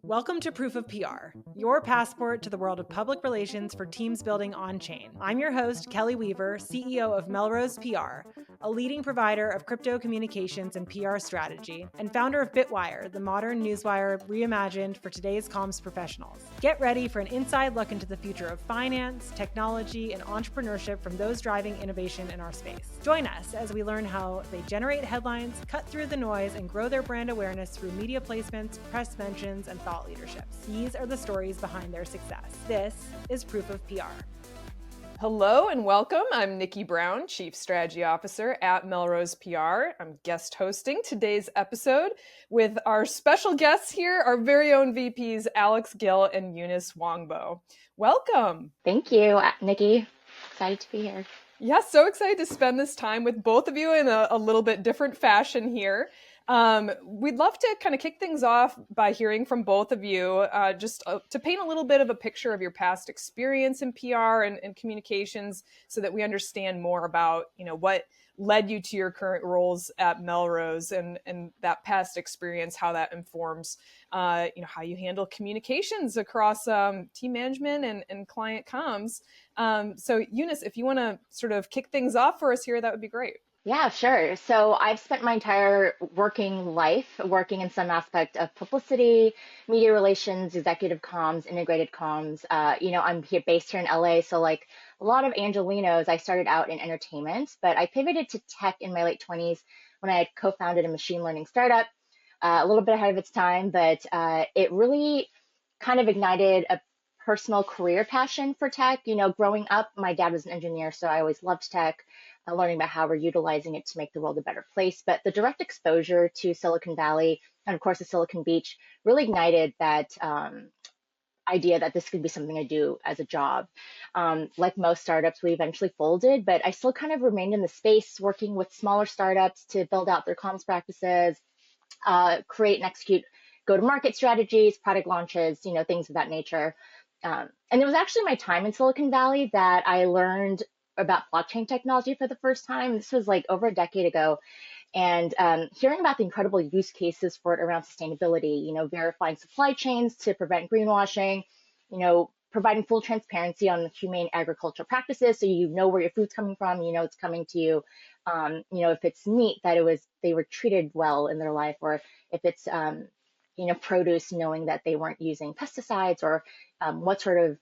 Welcome to Proof of PR, your passport to the world of public relations for teams building on-chain. I'm your host, Kelly Weaver, CEO of Melrose PR, a leading provider of crypto communications and PR strategy, and founder of BITWIRE, the modern newswire reimagined for today's comms professionals. Get ready for an inside look into the future of finance, technology, and entrepreneurship from those driving innovation in our space. Join us as we learn how they generate headlines, cut through the noise, and grow their brand awareness through media placements, press mentions, and thought leadership. These are the stories behind their success. This is Proof of PR. Hello and welcome. I'm Nikki Brown, Chief Strategy Officer at Melrose PR. I'm guest hosting today's episode with our special guests here, our very own VPs, Alex Gil and Eunice Hwangbo. Welcome. Thank you, Nikki. Excited to be here. Yeah, so excited to spend this time with both of you in a little bit different fashion here. We'd love to kind of kick things off by hearing from both of you, to paint a little bit of a picture of your past experience in PR and communications so that we understand more about, what led you to your current roles at Melrose and that past experience, how that informs, how you handle communications across team management and client comms. So Eunice, if you want to sort of kick things off for us here, that would be great. Yeah, sure. So I've spent my entire working life working in some aspect of publicity, media relations, executive comms, integrated comms. I'm based here in LA, so like a lot of Angelinos, I started out in entertainment, but I pivoted to tech in my late 20s when I had co-founded a machine learning startup, a little bit ahead of its time, but it really kind of ignited a personal career passion for tech. Growing up, my dad was an engineer, so I always loved tech, learning about how we're utilizing it to make the world a better place. But the direct exposure to Silicon Valley and, of course, the Silicon Beach really ignited that idea that this could be something I do as a job. Like most startups, we eventually folded, but I still kind of remained in the space working with smaller startups to build out their comms practices, create and execute go-to-market strategies, product launches, things of that nature. And it was actually my time in Silicon Valley that I learned about blockchain technology for the first time. This was like over a decade ago. And hearing about the incredible use cases for it around sustainability, verifying supply chains to prevent greenwashing, providing full transparency on the humane agricultural practices. So you know where your food's coming from, it's coming to you. If it's meat, that they were treated well in their life, or if it's produce, knowing that they weren't using pesticides, or what sort of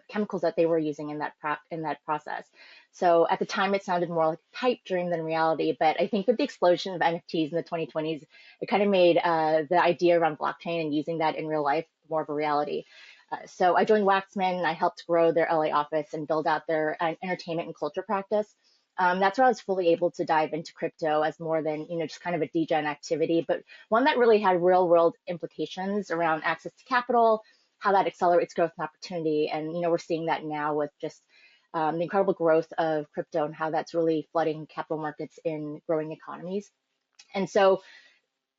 chemicals that they were using in that process. So at the time, it sounded more like a pipe dream than reality. But I think with the explosion of NFTs in the 2020s, it kind of made the idea around blockchain and using that in real life more of a reality. So I joined Waxman, and I helped grow their LA office and build out their entertainment and culture practice. That's where I was fully able to dive into crypto as more than, just kind of a degen activity, but one that really had real world implications around access to capital, how that accelerates growth and opportunity. And, we're seeing that now with just the incredible growth of crypto and how that's really flooding capital markets in growing economies. And so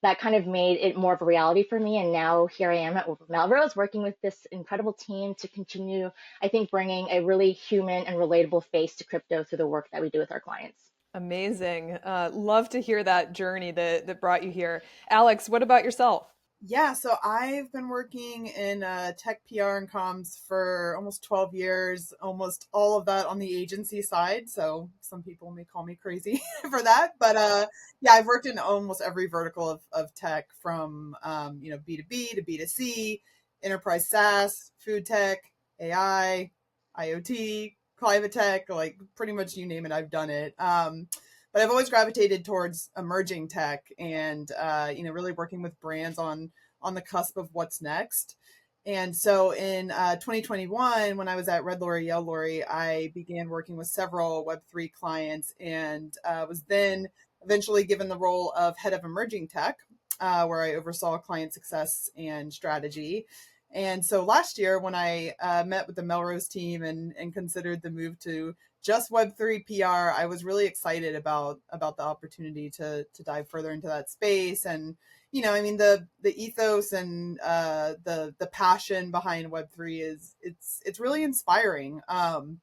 that kind of made it more of a reality for me. And now here I am at Melrose working with this incredible team to continue, I think, bringing a really human and relatable face to crypto through the work that we do with our clients. Amazing. Love to hear that journey that brought you here. Alex, what about yourself? Yeah, so I've been working in tech PR and comms for almost 12 years, almost all of that on the agency side. So some people may call me crazy for that. But yeah, I've worked in almost every vertical of tech from, B2B to B2C, enterprise SaaS, food tech, AI, IoT, climate tech, like pretty much you name it, I've done it. But I've always gravitated towards emerging tech and, really working with brands on the cusp of what's next. And so in 2021, when I was at Red Lorry, Yale Lorry, I began working with several Web3 clients and was then eventually given the role of head of emerging tech, where I oversaw client success and strategy. And so last year when I met with the Melrose team and considered the move to just Web3 PR, I was really excited about the opportunity to dive further into that space. And, the ethos and the passion behind Web3 it's really inspiring.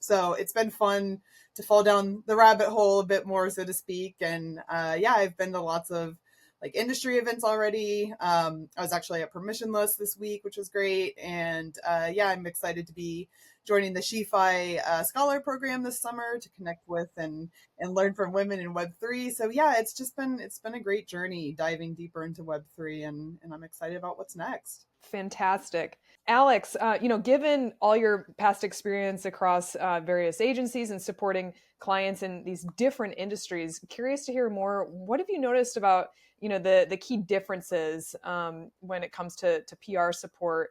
So it's been fun to fall down the rabbit hole a bit more, so to speak. And I've been to lots of like industry events already. I was actually at Permissionless this week, which was great. And yeah, I'm excited to be joining the SheFi Scholar program this summer to connect with and learn from women in Web3. So yeah, it's been a great journey diving deeper into Web3, and I'm excited about what's next. Fantastic. Alex, given all your past experience across various agencies and supporting clients in these different industries, curious to hear more. What have you noticed about, the key differences when it comes to PR support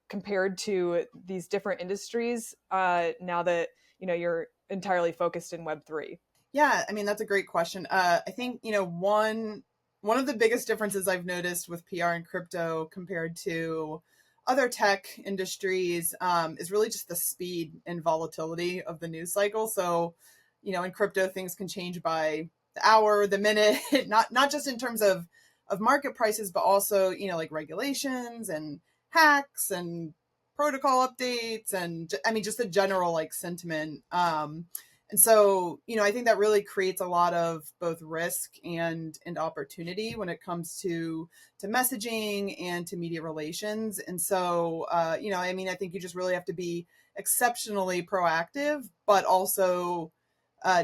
compared to these different industries now that, you're entirely focused in Web3? Yeah, I mean, that's a great question. I think, one of the biggest differences I've noticed with PR and crypto compared to other tech industries is really just the speed and volatility of the news cycle. So, in crypto, things can change by the hour, the minute, not just in terms of market prices, but also, like regulations and hacks and protocol updates and I mean, just the general like sentiment. And so, I think that really creates a lot of both risk and opportunity when it comes to messaging and to media relations. And so, I mean, I think you just really have to be exceptionally proactive, but also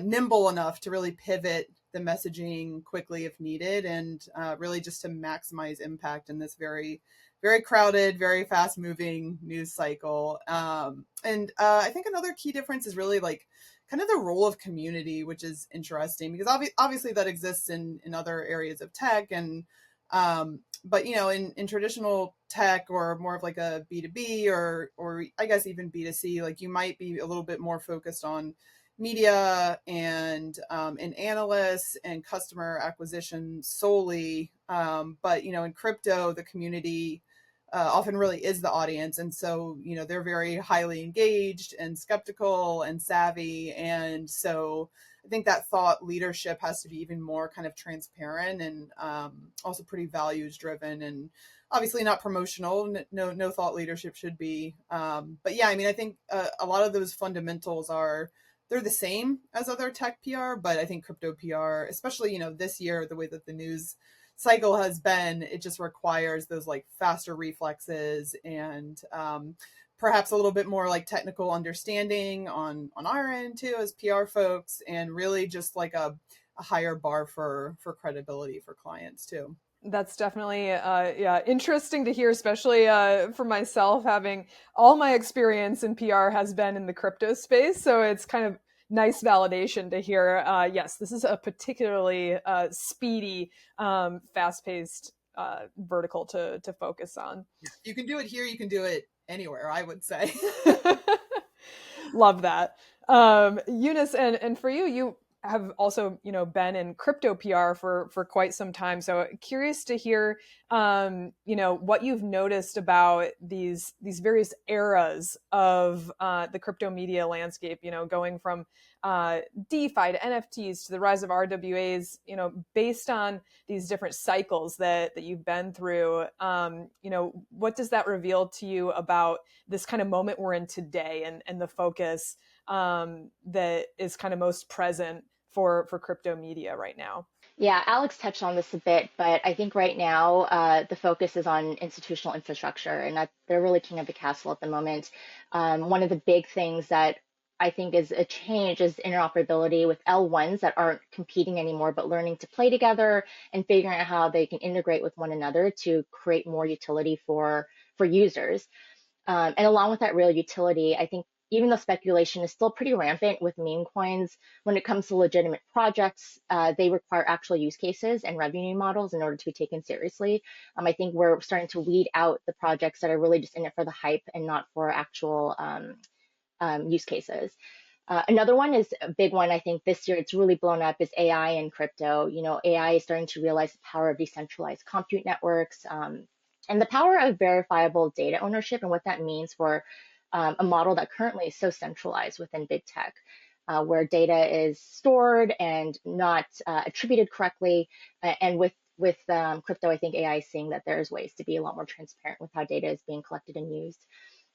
nimble enough to really pivot the messaging quickly if needed, and really just to maximize impact in this very, very crowded, very fast moving news cycle. And I think another key difference is really like kind of the role of community, which is interesting because obviously that exists in other areas of tech. And but in traditional tech or more of like a B2B or I guess even B2C, like you might be a little bit more focused on media and analysts and customer acquisition solely. But in crypto, the community often really is the audience. And so, they're very highly engaged and skeptical and savvy. And so I think that thought leadership has to be even more kind of transparent and also pretty values driven and obviously not promotional. No thought leadership should be. But yeah, I mean, I think a lot of those fundamentals they're the same as other tech PR, but I think crypto PR, especially, this year, the way that the news cycle has been, it just requires those like faster reflexes and perhaps a little bit more like technical understanding on our end too as PR folks, and really just like a higher bar for credibility for clients too. That's definitely interesting to hear, especially for myself, having all my experience in PR has been in the crypto space. So it's kind of nice validation to hear, yes, this is a particularly speedy, fast-paced vertical to focus on. You can do it here, you can do it anywhere, I would say. Love that. Eunice, and for you have also, been in crypto PR for quite some time. So curious to hear, what you've noticed about these various eras of the crypto media landscape, going from DeFi to NFTs to the rise of RWAs, based on these different cycles that you've been through, what does that reveal to you about this kind of moment we're in today and the focus that is kind of most present for crypto media right now? Yeah, Alex touched on this a bit, but I think right now the focus is on institutional infrastructure, and that they're really king of the castle at the moment. One of the big things that I think is a change is interoperability with L1s that aren't competing anymore, but learning to play together and figuring out how they can integrate with one another to create more utility for users. And along with that real utility, I think even though speculation is still pretty rampant with meme coins, when it comes to legitimate projects, they require actual use cases and revenue models in order to be taken seriously. I think we're starting to weed out the projects that are really just in it for the hype and not for actual use cases. Another one is a big one. I think this year it's really blown up is AI and crypto. AI is starting to realize the power of decentralized compute networks and the power of verifiable data ownership and what that means for a model that currently is so centralized within big tech, where data is stored and not attributed correctly. And with crypto, I think AI is seeing that there's ways to be a lot more transparent with how data is being collected and used.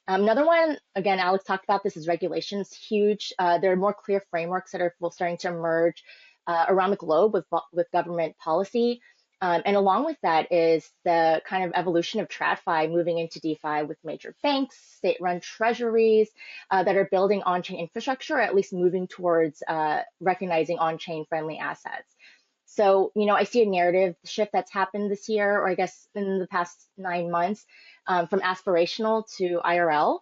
Another one, again, Alex talked about this, is regulations. Huge. There are more clear frameworks that are starting to emerge around the globe with government policy. And along with that is the kind of evolution of TradFi moving into DeFi with major banks, state-run treasuries that are building on-chain infrastructure, or at least moving towards recognizing on-chain friendly assets. So, I see a narrative shift that's happened this year, or I guess in the past 9 months, from aspirational to IRL.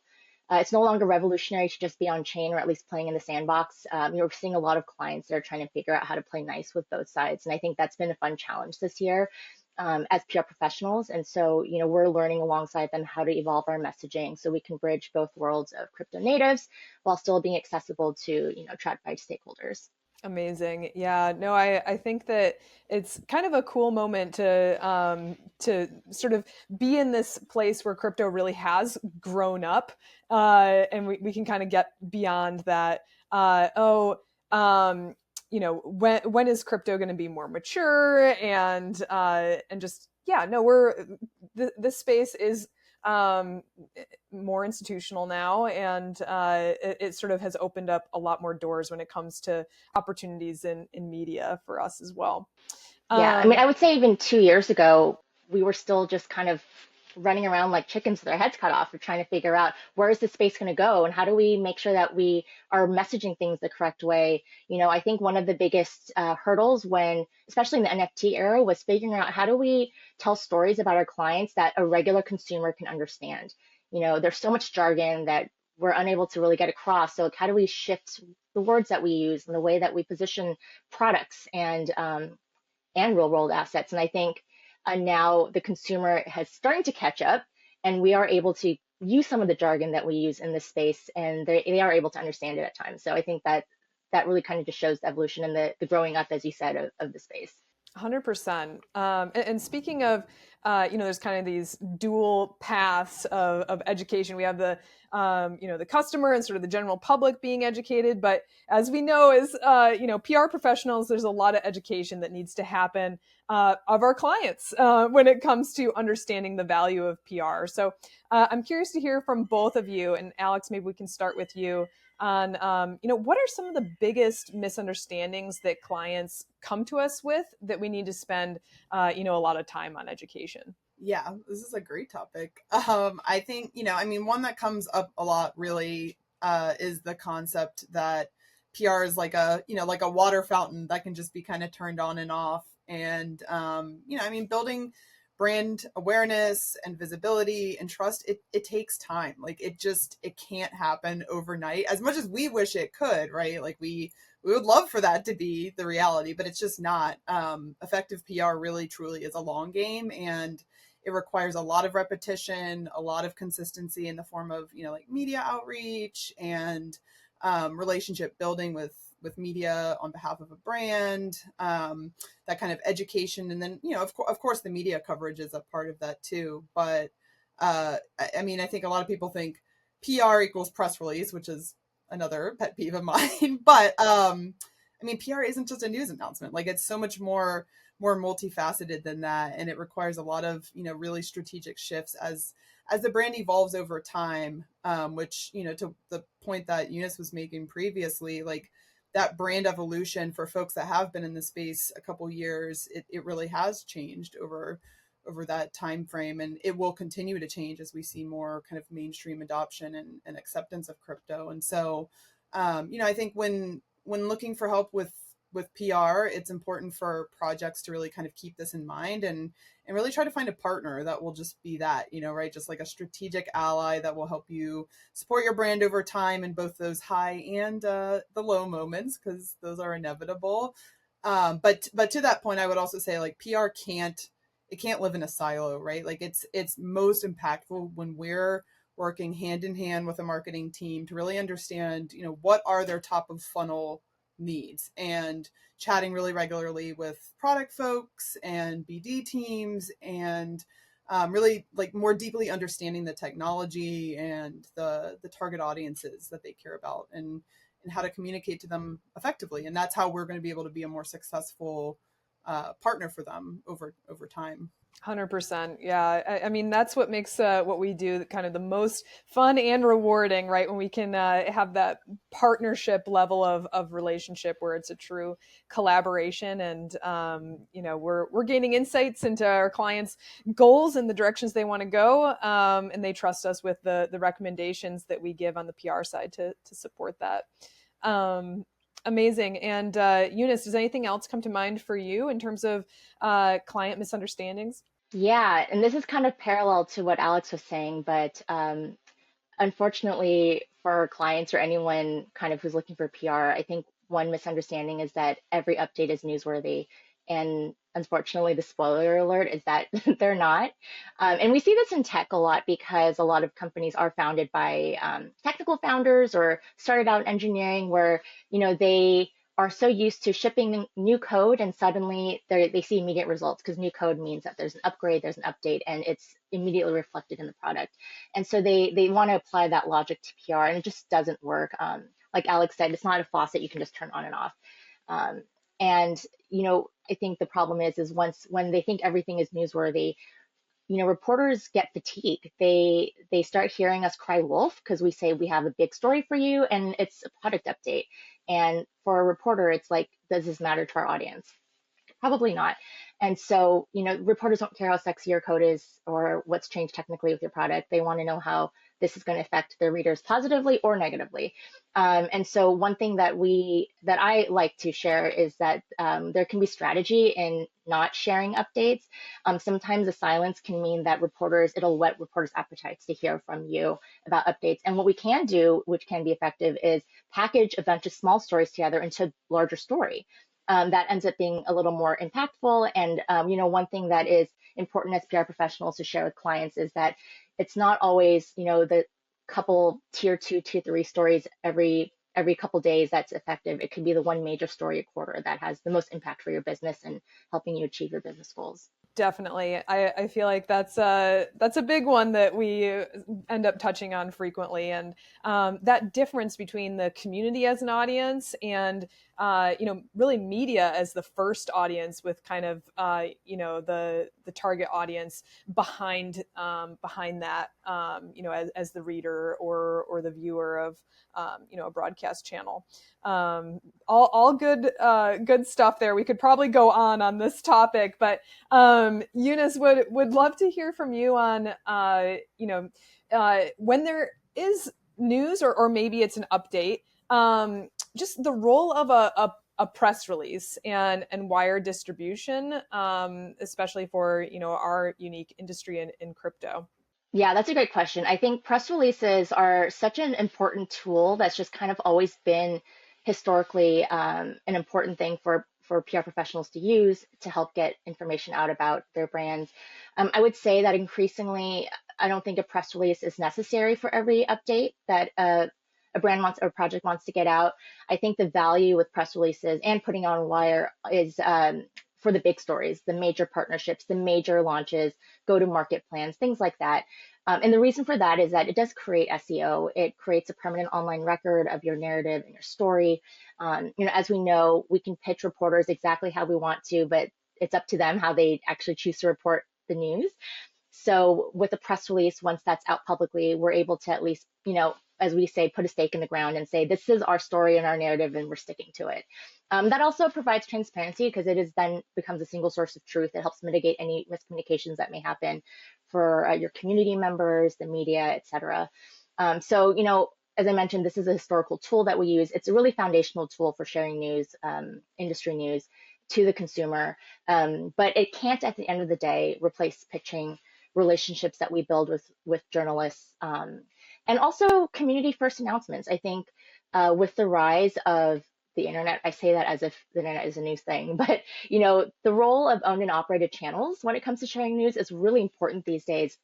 It's no longer revolutionary to just be on chain or at least playing in the sandbox. We're seeing a lot of clients that are trying to figure out how to play nice with both sides. And I think that's been a fun challenge this year as PR professionals. And so, we're learning alongside them how to evolve our messaging so we can bridge both worlds of crypto natives while still being accessible to, TradFi stakeholders. Amazing. Yeah, no, I think that it's kind of a cool moment to sort of be in this place where crypto really has grown up, and we can kind of get beyond that. When is crypto going to be more mature and just yeah, no, this space is more institutional now, and it sort of has opened up a lot more doors when it comes to opportunities in media for us as well. Yeah, I mean, I would say even 2 years ago, we were still just kind of running around like chickens with our heads cut off. We're trying to figure out where is this space going to go and how do we make sure that we are messaging things the correct way. I think one of the biggest hurdles when, especially in the NFT era, was figuring out how do we tell stories about our clients that a regular consumer can understand. There's so much jargon that we're unable to really get across. So how do we shift the words that we use and the way that we position products and real world assets? And I think now the consumer has starting to catch up, and we are able to use some of the jargon that we use in this space, and they are able to understand it at times. So I think that really kind of just shows the evolution and the growing up, as you said, of the space. 100%. And speaking of, there's kind of these dual paths of education. We have the, the customer and sort of the general public being educated. But as we know, as, PR professionals, there's a lot of education that needs to happen of our clients when it comes to understanding the value of PR. So I'm curious to hear from both of you. And Alex, maybe we can start with you on, what are some of the biggest misunderstandings that clients come to us with that we need to spend, a lot of time on education? Yeah, this is a great topic. I think, one that comes up a lot really is the concept that PR is like a water fountain that can just be kind of turned on and off. And, building brand awareness and visibility and trust, it takes time. Like it can't happen overnight, as much as we wish it could, right? Like we would love for that to be the reality, but it's just not. Effective PR really truly is a long game, and it requires a lot of repetition, a lot of consistency in the form of, like media outreach and relationship building with media on behalf of a brand, that kind of education. And then, of course, the media coverage is a part of that too. But I think a lot of people think PR equals press release, which is another pet peeve of mine. But PR isn't just a news announcement. Like it's so much more multifaceted than that. And it requires a lot of, really strategic shifts as the brand evolves over time, which, to the point that Eunice was making previously, like that brand evolution for folks that have been in the space a couple years, it really has changed over that time frame, and it will continue to change as we see more kind of mainstream adoption and acceptance of crypto. And so, I think when looking for help with PR, it's important for projects to really kind of keep this in mind and really try to find a partner that will just be that, right? Just like a strategic ally that will help you support your brand over time in both those high and the low moments, because those are inevitable. But to that point, I would also say like PR can't live in a silo, right? Like it's most impactful when we're working hand in hand with a marketing team to really understand, what are their top of funnel needs, and chatting really regularly with product folks and BD teams, and really like more deeply understanding the technology and the target audiences that they care about, and how to communicate to them effectively. And that's how we're going to be able to be a more successful partner for them over time. 100%. Yeah. I mean, that's what makes what we do kind of the most fun and rewarding, right? When we can have that partnership level of relationship where it's a true collaboration, and we're gaining insights into our clients' goals and the directions they want to go, and they trust us with the recommendations that we give on the PR side to support that. Amazing. And Eunice, does anything else come to mind for you in terms of client misunderstandings? Yeah, and this is kind of parallel to what Alex was saying, but unfortunately for our clients or anyone kind of who's looking for PR, I think one misunderstanding is that every update is newsworthy. And unfortunately, the spoiler alert is that they're not. And we see this in tech a lot because a lot of companies are founded by technical founders or started out in engineering where, they are so used to shipping new code and suddenly they see immediate results because new code means that there's an upgrade, there's an update, and it's immediately reflected in the product. And so they want to apply that logic to PR, and it just doesn't work. Like Alex said, it's not a faucet you can just turn on and off. Um, and I think the problem is when they think everything is newsworthy, reporters get fatigued. They start hearing us cry wolf because we say we have a big story for you and it's a product update. And for a reporter, it's like, does this matter to our audience? Probably not. And so, reporters don't care how sexy your code is or what's changed technically with your product. They want to know how this is going to affect their readers positively or negatively. And so one thing that I like to share is that there can be strategy in not sharing updates. Sometimes the silence can mean that it'll whet reporters' appetites to hear from you about updates. And what we can do, which can be effective, is package a bunch of small stories together into a larger story. That ends up being a little more impactful. And, one thing that is important as PR professionals to share with clients is that it's not always, the couple tier 2, tier 3 stories every couple days that's effective. It could be the one major story a quarter that has the most impact for your business and helping you achieve your business goals. Definitely. I feel like that's a big one that we end up touching on frequently. And that difference between the community as an audience and, really media as the first audience with kind of, the target audience behind that, as the reader or the viewer of, a broadcast channel. All good stuff there. We could probably go on this topic, but Eunice, would love to hear from you on when there is news or maybe it's an update, just the role of a press release and wire distribution, especially for our unique industry in crypto. Yeah, that's a great question. I think press releases are such an important tool that's just kind of always been historically an important thing for PR professionals to use to help get information out about their brands. I would say that increasingly, I don't think a press release is necessary for every update that a brand wants or a project wants to get out. I think the value with press releases and putting on wire is for the big stories, the major partnerships, the major launches, go-to-market plans, things like that. And the reason for that is that it does create SEO. It creates a permanent online record of your narrative and your story. As we know, we can pitch reporters exactly how we want to, but it's up to them how they actually choose to report the news. So with a press release, once that's out publicly, we're able to at least, as we say, put a stake in the ground and say, this is our story and our narrative, and we're sticking to it. That also provides transparency because it is then becomes a single source of truth. It helps mitigate any miscommunications that may happen for your community members, the media, et cetera. So, as I mentioned, this is a historical tool that we use. It's a really foundational tool for sharing news, industry news to the consumer. But it can't, at the end of the day, replace pitching relationships that we build with journalists, and also community first announcements. I think with the rise of the internet, I say that as if the internet is a news thing, but the role of owned and operated channels when it comes to sharing news is really important these days.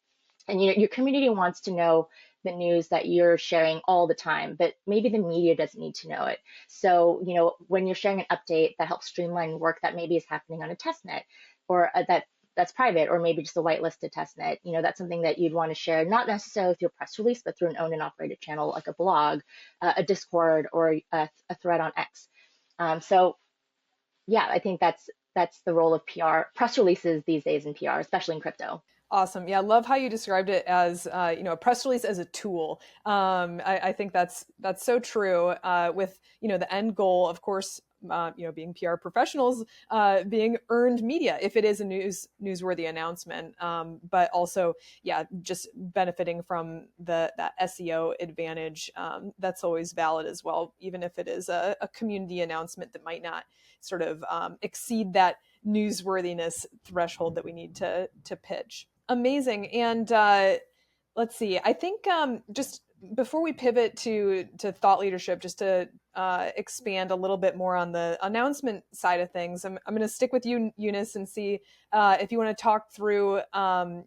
And your community wants to know the news that you're sharing all the time, but maybe the media doesn't need to know it. So, when you're sharing an update that helps streamline work that maybe is happening on a test net or that's private, or maybe just a whitelisted test net, that's something that you'd want to share, not necessarily through a press release, but through an owned and operated channel like a blog, a Discord, or a thread on X. So yeah, I think that's that's the role of PR, press releases these days in PR, especially in crypto. Awesome. Yeah, I love how you described it as a press release as a tool. I think that's so true. With the end goal, of course, being PR professionals, being earned media if it is a newsworthy announcement, but also, yeah, just benefiting from that SEO advantage. That's always valid as well, even if it is a community announcement that might not sort of exceed that newsworthiness threshold that we need to pitch. Amazing. And let's see, I think just before we pivot to thought leadership, just to expand a little bit more on the announcement side of things, I'm going to stick with you, Eunice, and see if you want to talk through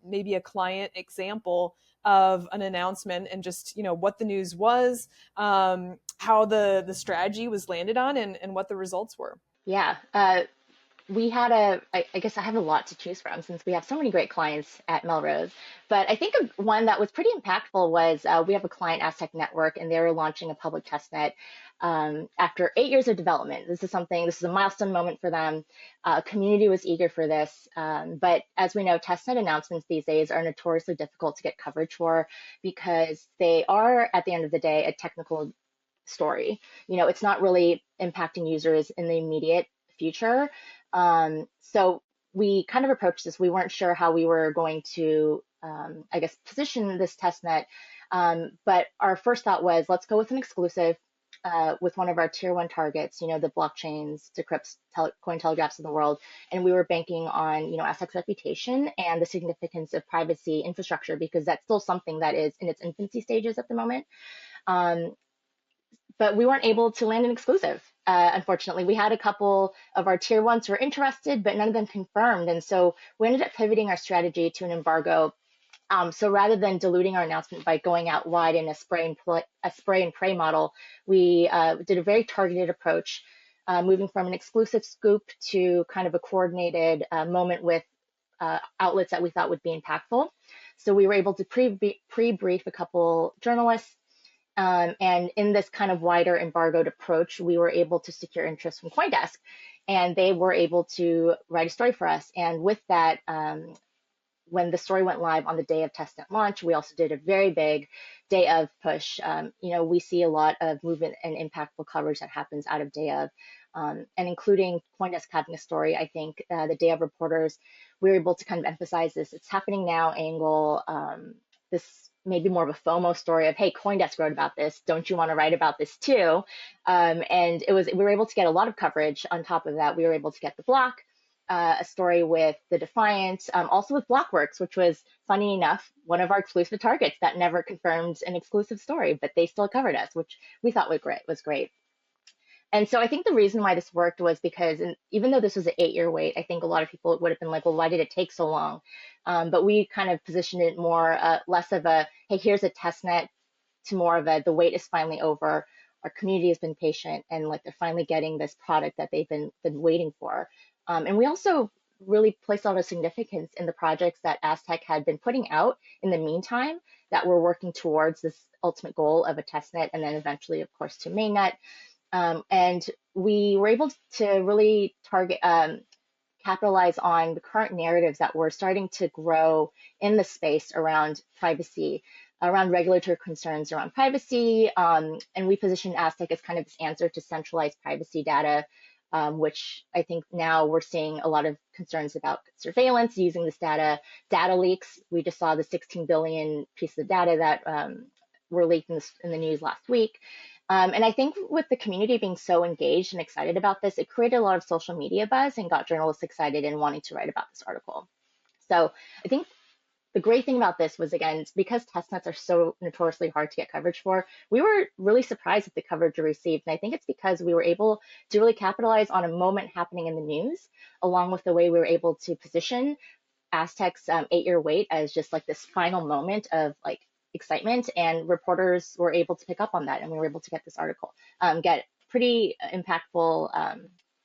maybe a client example of an announcement and just, what the news was, how the strategy was landed on, and what the results were. Yeah. We had I guess I have a lot to choose from since we have so many great clients at Melrose. But I think one that was pretty impactful was we have a client, Aztec Network, and they were launching a public testnet after 8 years of development. This is a milestone moment for them. Community was eager for this. But as we know, testnet announcements these days are notoriously difficult to get coverage for because they are, at the end of the day, a technical story. It's not really impacting users in the immediate future. So we kind of approached this. We weren't sure how we were going to, position this testnet. But our first thought was, let's go with an exclusive with one of our tier one targets, the blockchains, Decrypts, Cointelegraphs of the world. And we were banking on, Aztec's reputation and the significance of privacy infrastructure, because that's still something that is in its infancy stages at the moment. But we weren't able to land an exclusive. Unfortunately, we had a couple of our tier ones who were interested, but none of them confirmed. And so we ended up pivoting our strategy to an embargo. So rather than diluting our announcement by going out wide in a spray and pray model, we did a very targeted approach, moving from an exclusive scoop to kind of a coordinated moment with outlets that we thought would be impactful. So we were able to pre-brief a couple journalists. And in this kind of wider embargoed approach, we were able to secure interest from CoinDesk, and they were able to write a story for us. And with that, when the story went live on the day of testnet launch, we also did a very big day of push. We see a lot of movement and impactful coverage that happens out of day of, and including CoinDesk having a story. I think the day of reporters, we were able to kind of emphasize this "it's happening now" angle. This maybe more of a FOMO story of, hey, CoinDesk wrote about this. Don't you want to write about this too? And we were able to get a lot of coverage. On top of that, we were able to get the block, a story with the Defiant, also with Blockworks, which was, funny enough, one of our exclusive targets that never confirmed an exclusive story, but they still covered us, which we thought was great. And so I think the reason why this worked was because, even though this was an 8-year wait, I think a lot of people would have been like, well, why did it take so long? But we kind of positioned it more, less of a, hey, here's a test net, to more of a, the wait is finally over. Our community has been patient, and like they're finally getting this product that they've been waiting for. And we also really placed a lot of significance in the projects that Aztec had been putting out in the meantime that were working towards this ultimate goal of a testnet, and then eventually, of course, to mainnet. And we were able to really capitalize on the current narratives that were starting to grow in the space around privacy, around regulatory concerns around privacy. And we positioned Aztec as kind of this answer to centralized privacy data, which I think now we're seeing a lot of concerns about surveillance using this data leaks. We just saw the 16 billion pieces of data that were leaked in the news last week. And I think with the community being so engaged and excited about this, it created a lot of social media buzz and got journalists excited and wanting to write about this article. So I think the great thing about this was, again, because testnets are so notoriously hard to get coverage for, we were really surprised at the coverage we received. And I think it's because we were able to really capitalize on a moment happening in the news, along with the way we were able to position Aztec's 8-year wait as just like this final moment of like excitement, and reporters were able to pick up on that, and we were able to get this article, get pretty impactful, I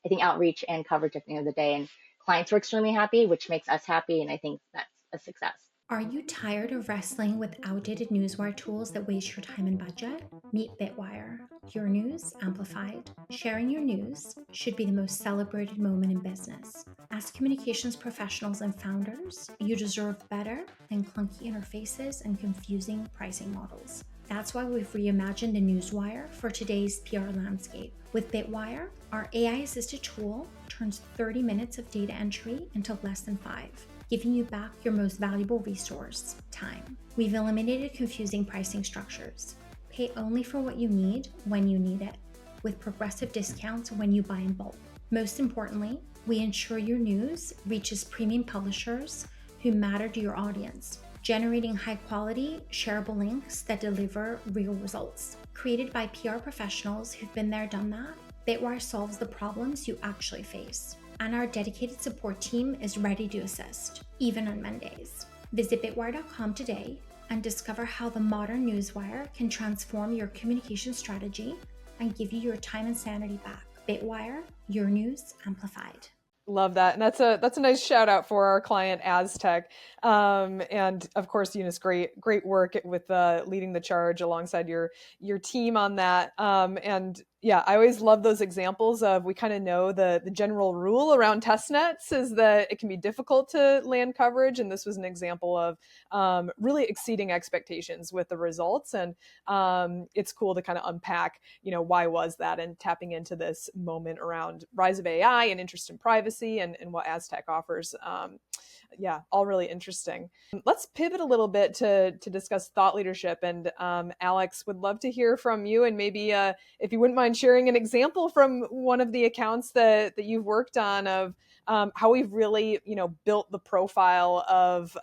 think, outreach and coverage at the end of the day. And clients were extremely happy, which makes us happy, and I think that's a success. Are you tired of wrestling with outdated newswire tools that waste your time and budget? Meet BITWIRE, your news amplified. Sharing your news should be the most celebrated moment in business. As communications professionals and founders, you deserve better than clunky interfaces and confusing pricing models. That's why we've reimagined the newswire for today's PR landscape. With BITWIRE, our AI-assisted tool turns 30 minutes of data entry into less than 5. Giving you back your most valuable resource, time. We've eliminated confusing pricing structures. Pay only for what you need when you need it, with progressive discounts when you buy in bulk. Most importantly, we ensure your news reaches premium publishers who matter to your audience, generating high-quality, shareable links that deliver real results. Created by PR professionals who've been there, done that, BITWIRE solves the problems you actually face. And our dedicated support team is ready to assist, even on Mondays. Visit bitwire.com today and discover how the modern newswire can transform your communication strategy and give you your time and sanity back. BITWIRE, your news amplified. Love that. And that's a nice shout out for our client Aztec. And of course, Eunice, great work with leading the charge alongside your team on that. And yeah, I always love those examples of, we kind of know the general rule around test nets is that it can be difficult to land coverage. And this was an example of really exceeding expectations with the results. And it's cool to kind of unpack, why was that, and tapping into this moment around rise of AI and interest in privacy and what Aztec offers. Yeah, all really interesting. Let's pivot a little bit to discuss thought leadership. And Alex, would love to hear from you, and maybe if you wouldn't mind sharing an example from one of the accounts that you've worked on of how we've really, built the profile of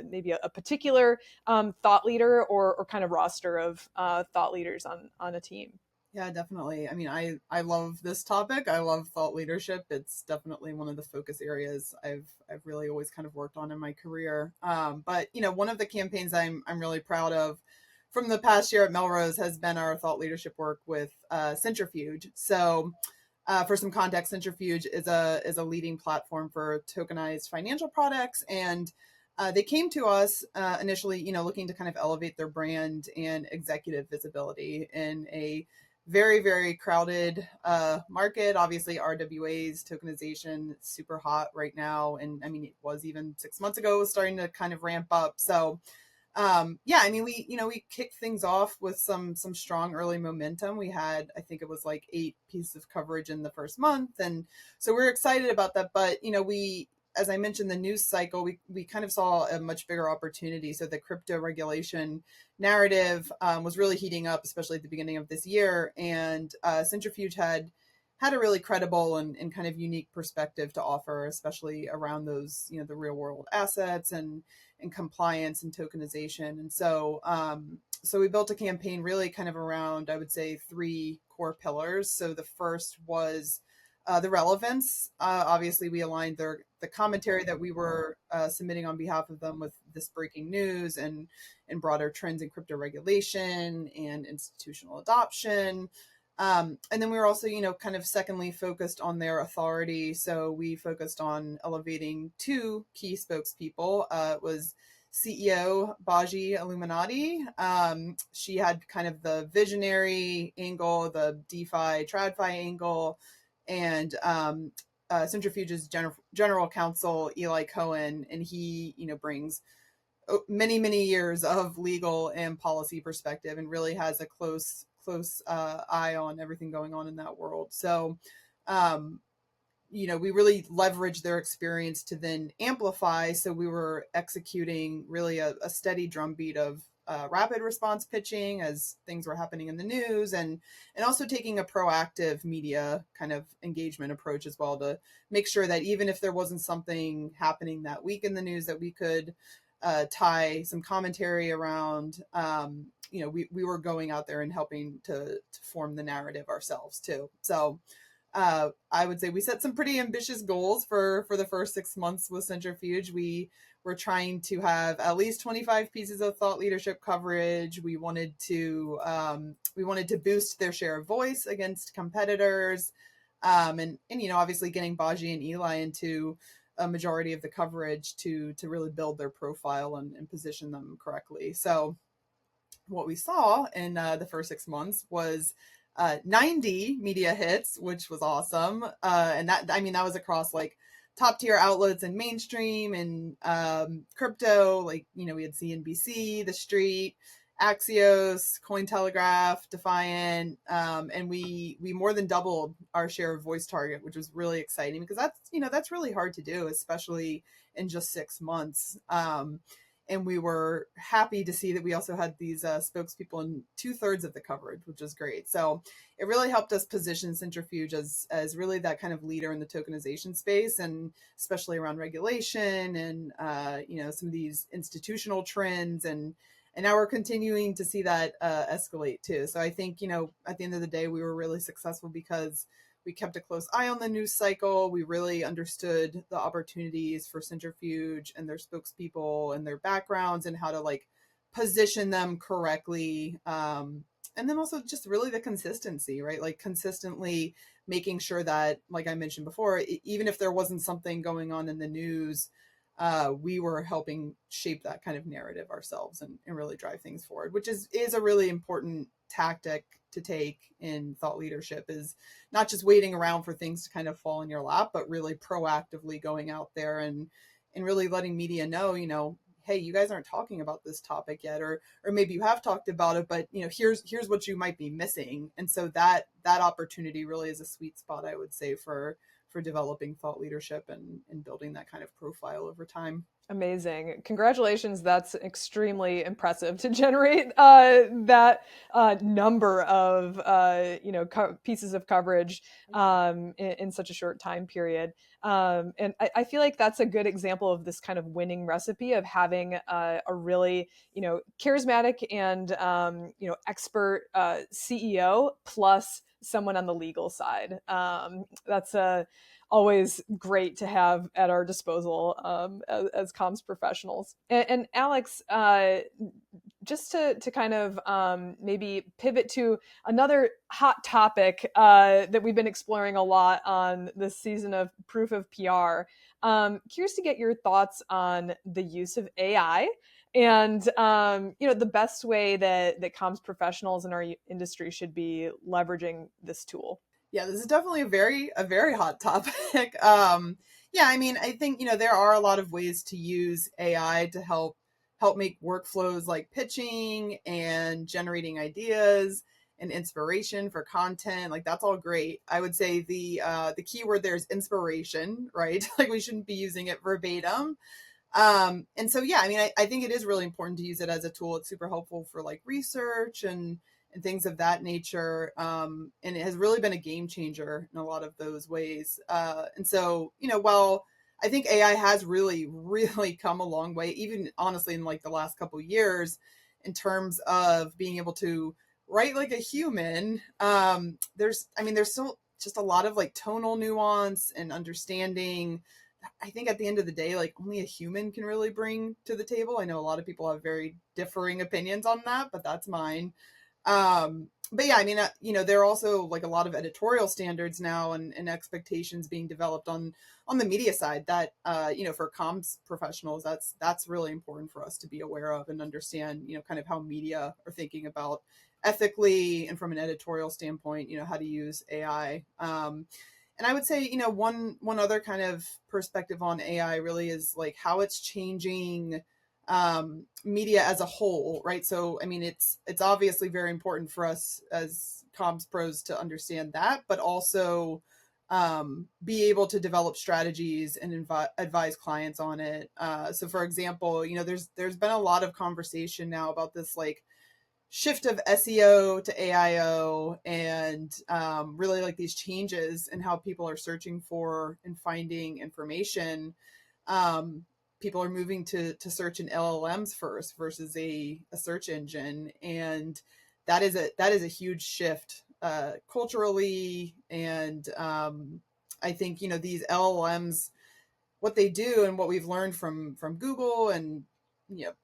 maybe a particular thought leader or kind of roster of thought leaders on a team. Yeah, definitely. I mean, I love this topic. I love thought leadership. It's definitely one of the focus areas I've really always kind of worked on in my career. But one of the campaigns I'm really proud of from the past year at Melrose has been our thought leadership work with Centrifuge. So for some context, Centrifuge is a leading platform for tokenized financial products, and they came to us initially, looking to kind of elevate their brand and executive visibility in a very, very crowded market. Obviously, RWAs, tokenization, super hot right now. And I mean, it was even 6 months ago, it was starting to kind of ramp up. So yeah, I mean, we kicked things off with some strong early momentum. We had, I think it was like 8 pieces of coverage in the first month. And so we're excited about that. But, as I mentioned, the news cycle, we kind of saw a much bigger opportunity. So the crypto regulation narrative was really heating up, especially at the beginning of this year. And Centrifuge had a really credible and kind of unique perspective to offer, especially around those, the real world assets and compliance and tokenization. And so so we built a campaign really kind of around, I would say, 3 core pillars. So the first was the relevance. Obviously, we aligned the commentary that we were submitting on behalf of them with this breaking news and broader trends in crypto regulation and institutional adoption. And then we were also, kind of secondly focused on their authority. So we focused on elevating 2 key spokespeople. It was CEO Baji Illuminati. She had kind of the visionary angle, the DeFi, TradFi angle, and Centrifuge's general counsel, Eli Cohen, and he, brings many years of legal and policy perspective and really has a close eye on everything going on in that world. So, we really leveraged their experience to then amplify. So we were executing really a steady drumbeat of rapid response pitching as things were happening in the news, and also taking a proactive media kind of engagement approach as well, to make sure that even if there wasn't something happening that week in the news, that we could tie some commentary around, we were going out there and helping to form the narrative ourselves too. So I would say we set some pretty ambitious goals for the first 6 months with Centrifuge. We were trying to have at least 25 pieces of thought leadership coverage. We wanted to boost their share of voice against competitors, and obviously getting Baji and Eli into a majority of the coverage to really build their profile and position them correctly. So what we saw in the first 6 months was 90 media hits, which was awesome. And that was across like top tier outlets and mainstream and crypto. Like, we had CNBC, The Street, Axios, Cointelegraph, Defiant, and we more than doubled our share of voice target, which was really exciting because that's really hard to do, especially in just 6 months. And we were happy to see that we also had these spokespeople in 2/3 of the coverage, which is great. So it really helped us position Centrifuge as really that kind of leader in the tokenization space, and especially around regulation and some of these institutional trends. And now we're continuing to see that escalate too. So I think, at the end of the day, we were really successful because we kept a close eye on the news cycle. We really understood the opportunities for Centrifuge and their spokespeople and their backgrounds and how to like position them correctly. And then also just really the consistency, right? Like consistently making sure that, like I mentioned before, even if there wasn't something going on in the news, we were helping shape that kind of narrative ourselves and really drive things forward, which is a really important tactic to take in thought leadership, is not just waiting around for things to kind of fall in your lap, but really proactively going out there and really letting media know, hey, you guys aren't talking about this topic yet, or maybe you have talked about it, but here's what you might be missing. And so that opportunity really is a sweet spot, I would say, for developing thought leadership and building that kind of profile over time. Amazing. Congratulations. That's extremely impressive to generate that number of, pieces of coverage in such a short time period. And I feel like that's a good example of this kind of winning recipe of having a really, charismatic and, expert CEO plus someone on the legal side. That's always great to have at our disposal as comms professionals. And Alex, just to kind of maybe pivot to another hot topic that we've been exploring a lot on this season of Proof of PR. Curious to get your thoughts on the use of AI and the best way that comms professionals in our industry should be leveraging this tool. Yeah, this is definitely a very hot topic. I think, there are a lot of ways to use AI to help make workflows like pitching and generating ideas and inspiration for content. Like, that's all great. I would say the key word there is inspiration, right? Like, we shouldn't be using it verbatim. I think it is really important to use it as a tool. It's super helpful for like research and things of that nature. And it has really been a game changer in a lot of those ways. While I think AI has really, really come a long way, even honestly in like the last couple of years, in terms of being able to write like a human, there's still just a lot of like tonal nuance and understanding. I think at the end of the day, like only a human can really bring to the table. I know a lot of people have very differing opinions on that, but that's mine. There are also like a lot of editorial standards now and expectations being developed on the media side that, for comms professionals, that's really important for us to be aware of and understand, kind of how media are thinking about ethically and from an editorial standpoint, how to use AI. And I would say, one other kind of perspective on AI really is like how it's changing media as a whole, right? So, it's obviously very important for us as comms pros to understand that, but also be able to develop strategies and advise clients on it. So, for example, there's been a lot of conversation now about this like shift of SEO to AIO and really like these changes in how people are searching for and finding information. People are moving to search in LLMs first versus a search engine. And that is a huge shift culturally. And I think, these LLMs, what they do and what we've learned from Google and,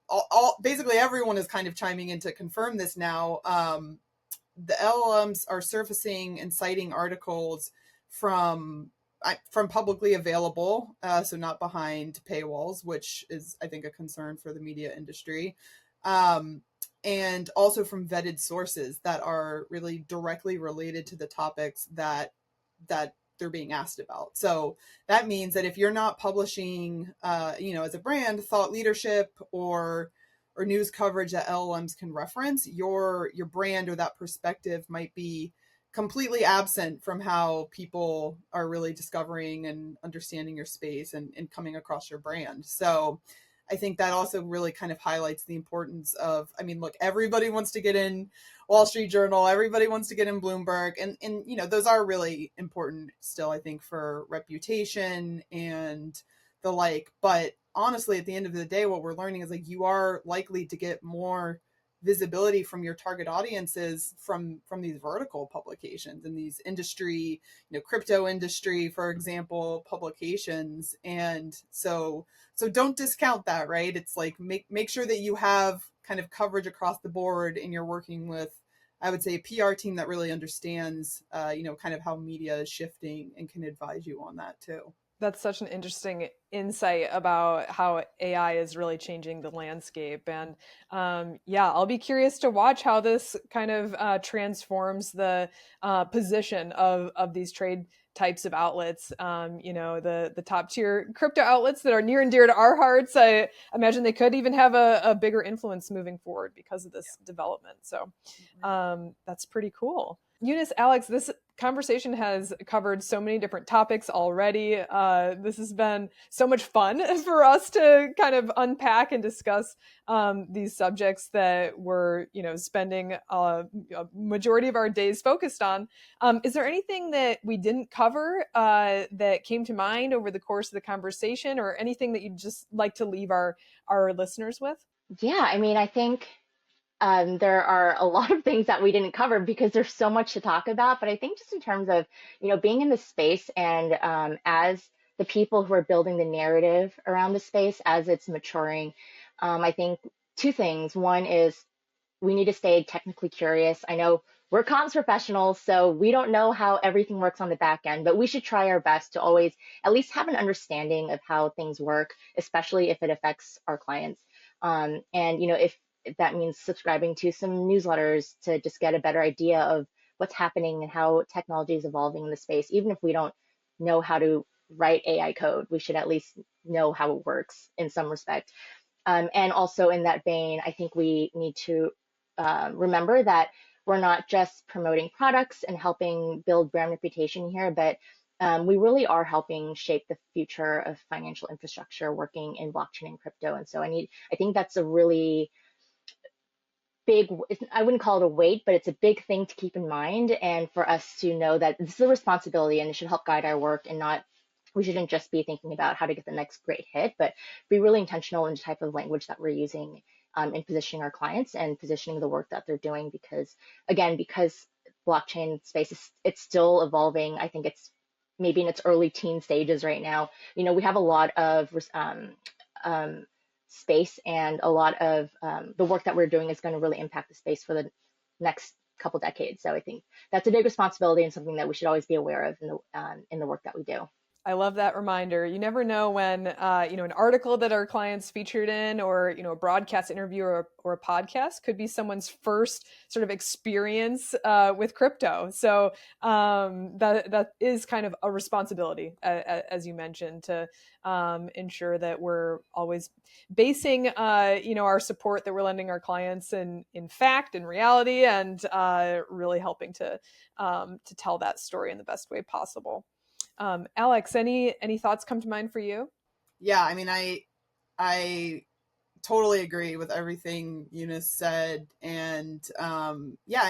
all basically everyone is kind of chiming in to confirm this now. The LLMs are surfacing and citing articles from from publicly available, so not behind paywalls, which is, I think, a concern for the media industry. And also from vetted sources that are really directly related to the topics that they're being asked about. So that means that if you're not publishing, as a brand, thought leadership or news coverage that LLMs can reference, your brand or that perspective might be completely absent from how people are really discovering and understanding your space and coming across your brand. So I think that also really kind of highlights the importance of, I mean, look, everybody wants to get in Wall Street Journal, everybody wants to get in Bloomberg, and those are really important still, I think, for reputation and the like. But honestly, at the end of the day, what we're learning is like you are likely to get more visibility from your target audiences from these vertical publications and these industry, crypto industry, for example, publications. And so don't discount that, right? It's like make sure that you have kind of coverage across the board and you're working with, I would say, a PR team that really understands, kind of how media is shifting and can advise you on that too. That's such an interesting insight about how AI is really changing the landscape. And I'll be curious to watch how this kind of transforms the position of these trade types of outlets. The top tier crypto outlets that are near and dear to our hearts. I imagine they could even have a bigger influence moving forward because of this development. So that's pretty cool. Eunice, Alex, this conversation has covered so many different topics already. This has been so much fun for us to kind of unpack and discuss these subjects that we're, spending a majority of our days focused on. Is there anything that we didn't cover that came to mind over the course of the conversation, or anything that you'd just like to leave our listeners with? Yeah, I mean, I think there are a lot of things that we didn't cover because there's so much to talk about. But I think just in terms of, being in this space and as the people who are building the narrative around the space as it's maturing, I think two things. One is we need to stay technically curious. I know we're comms professionals, so we don't know how everything works on the back end, but we should try our best to always at least have an understanding of how things work, especially if it affects our clients. And, if that means subscribing to some newsletters to just get a better idea of what's happening and how technology is evolving in the space. Even if we don't know how to write AI code, we should at least know how it works in some respect. And also in that vein, I think we need to remember that we're not just promoting products and helping build brand reputation here, but we really are helping shape the future of financial infrastructure working in blockchain and crypto. And so I think that's a really big, I wouldn't call it a weight, but it's a big thing to keep in mind. And for us to know that this is a responsibility and it should help guide our work, and we shouldn't just be thinking about how to get the next great hit, but be really intentional in the type of language that we're using in positioning our clients and positioning the work that they're doing. Because blockchain space it's still evolving. I think it's maybe in its early teen stages right now. We have a lot of space, and a lot of the work that we're doing is going to really impact the space for the next couple decades. So I think that's a big responsibility and something that we should always be aware of in the work that we do. I love that reminder. You never know when, an article that our clients featured in, or, a broadcast interview or a podcast could be someone's first sort of experience with crypto. So that is kind of a responsibility, as you mentioned, to ensure that we're always basing, our support that we're lending our clients in fact, in reality, and really helping to tell that story in the best way possible. Alex, any thoughts come to mind for you? Yeah, I mean, I totally agree with everything Eunice said. And I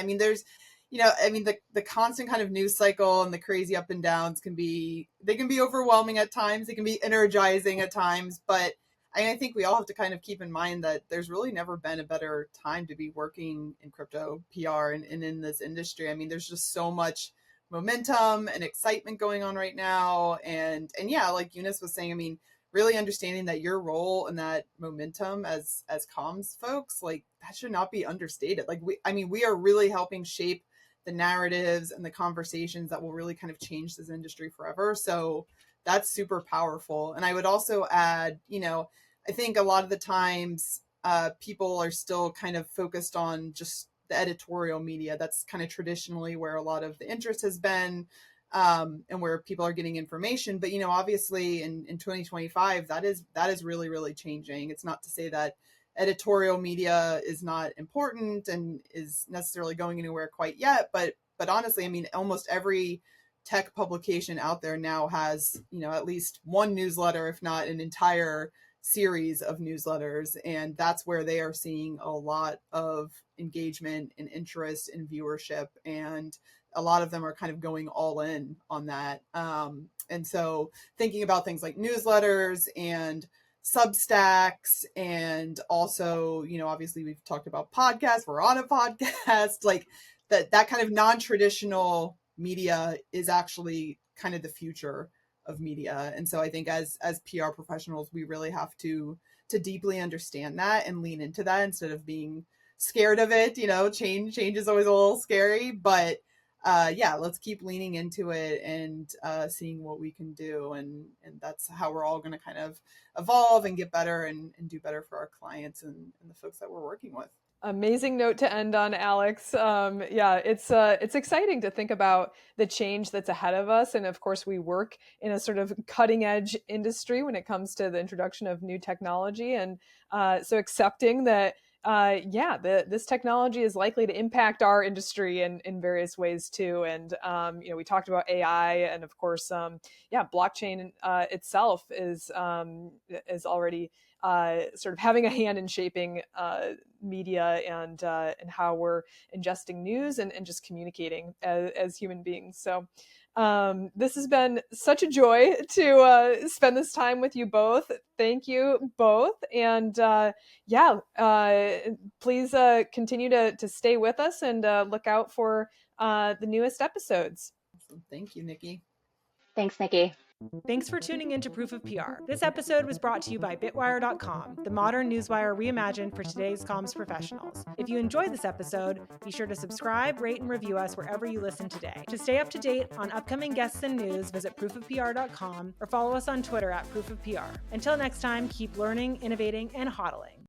mean, there's, the constant kind of news cycle and the crazy up and downs can be overwhelming at times. They can be energizing at times. But I think we all have to kind of keep in mind that there's really never been a better time to be working in crypto PR and in this industry. I mean, there's just so much momentum and excitement going on right now. And yeah, like Eunice was saying, I mean, really understanding that your role and that momentum as comms folks, like that should not be understated. Like we are really helping shape the narratives and the conversations that will really kind of change this industry forever. So that's super powerful. And I would also add, I think a lot of the times people are still kind of focused on just the editorial media. That's kind of traditionally where a lot of the interest has been, and where people are getting information. But, obviously in 2025, that is really, really changing. It's not to say that editorial media is not important and is necessarily going anywhere quite yet. But honestly, I mean, almost every tech publication out there now has, at least one newsletter, if not an entire series of newsletters. And that's where they are seeing a lot of engagement and interest and viewership. And a lot of them are kind of going all in on that. And so thinking about things like newsletters and Substacks, and also, obviously we've talked about podcasts. We're on a podcast, like that kind of non-traditional media is actually kind of the future of media. And so I think as PR professionals, we really have to deeply understand that and lean into that instead of being scared of it. Change is always a little scary, but let's keep leaning into it and seeing what we can do. And that's how we're all going to kind of evolve and get better and do better for our clients and the folks that we're working with. Amazing note to end on, Alex. It's exciting to think about the change that's ahead of us. And of course, we work in a sort of cutting edge industry when it comes to the introduction of new technology. And so accepting that this technology is likely to impact our industry in various ways too. And, we talked about AI, and of course, blockchain itself is already sort of having a hand in shaping media and how we're ingesting news and just communicating as human beings. So this has been such a joy to spend this time with you both. Thank you both. And please continue to stay with us and look out for the newest episodes. Awesome. Thank you, Nikki. Thanks, Nikki. Thanks for tuning in to Proof of PR. This episode was brought to you by BITWIRE.com, the modern newswire reimagined for today's comms professionals. If you enjoyed this episode, be sure to subscribe, rate, and review us wherever you listen today. To stay up to date on upcoming guests and news, visit proofofpr.com or follow us on Twitter at proofofpr. Until next time, keep learning, innovating, and hodling.